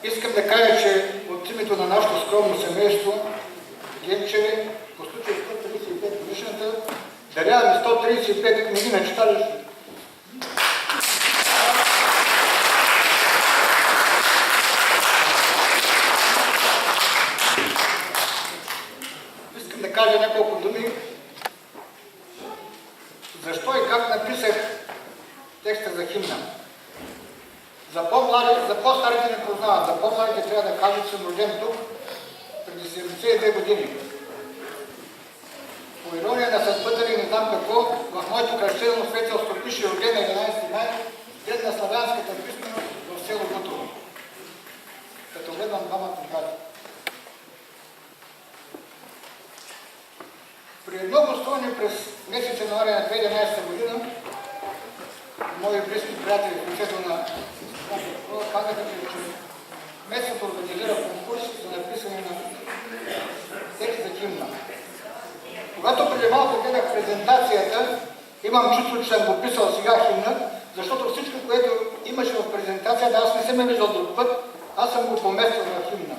Искам да кажа, че от името на нашето скромно семейство, Генчеви, по случай 135 годишната, даряваме 135 книги на читалище. Искам да кажа няколко думи защо и как написах текста за химна. За по-старите не познават, за по-старите трябва да кажа, че съм роден тук преди 72 години. По ирония на съдбата ли, не знам какво, в моето кръщено свидетелство пише роден 11 май, ден на славянската писменост в село Бутово. Като гледам двамата брати. При едно гостуване през месец януари на 2011 година, мои близки приятели в лицето на казаха, че местното организира конкурс за написане на текст за химна. Когато преди малко гледах презентацията, имам чувство, че съм го писал сега химна, защото всичко, което имаше в презентацията, аз не съм я виждал друг път, аз съм го поместил в химна.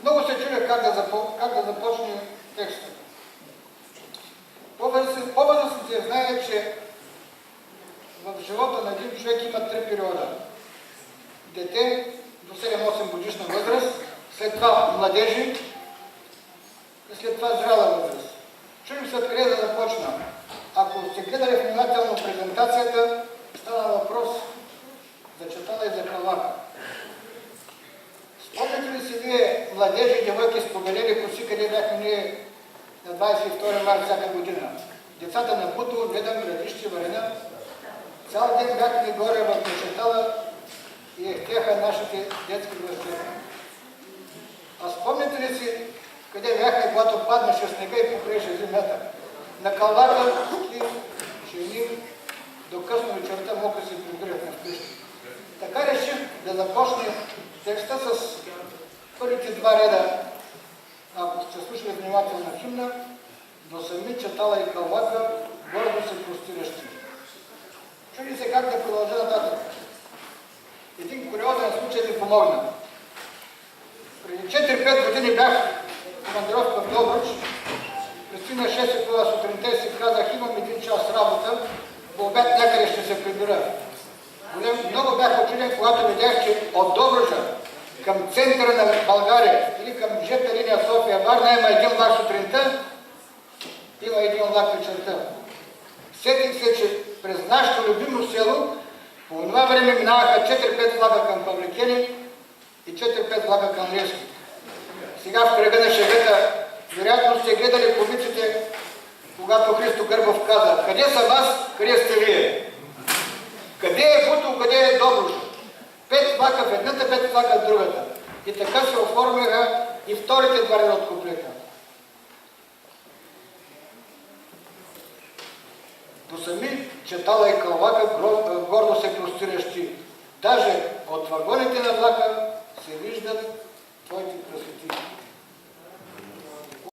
Много се чудя как да започне текста. По-възрастните знаят, че в живота на един човек има три периода. Дете до 7-8 годишна възраст, след това младежи и след това зряла възраст. Чудим се откъде да започна. Ако сте гледали внимателно презентацията, стана въпрос за Чатала и за Калвака. Спомняте ли си вие, младежи и девойки, споделили коси, къде бяхме ние на 22 марта всяка година? Децата на Бутово, гледам, Градище, Варена. Цял ден бяхме горе в Чатала и ехтяха нашите детски гости. А спомняте ли си, къде бяхме, когато паднаше снега и покреше земята? На Калвака и жени до късно вечерта могат да се прибират на вкъщи. Така реших да започне текста с първите два реда, ако сте слушали внимателно химна, но сами Чатала и Калвака гордо се простиращи. Чуди се как да продължа нататък. Един куриозен случай ми помогна. Преди 4-5 години бях в командировка в Добруч. Пристигна 6 часа сутринта и си казах, имам един час работа, по обед някъде ще се прибира. Много бях очуден, когато видях, че от Добруджа към центъра на България или към ЖП линия София-Варна има един влак сутринта, има един влак вечерта. Сетих се, че през нашето любимо село по това време минаваха 4-5 влака към Павликени и 4-5 влака към Левски. Сега в кръга на шегата, вероятно сте гледали комиците, когато Христо Гърбов каза, къде са вас, къде сте вие? Къде е Бутово, къде е Добруж? 5 влака в едната, 5 влака в другата. И така се оформиха и вторите два реда от куплета. До сами Чатала и Калвака гордо се простиращи. Даже от вагоните на влака се виждат твоите красоти.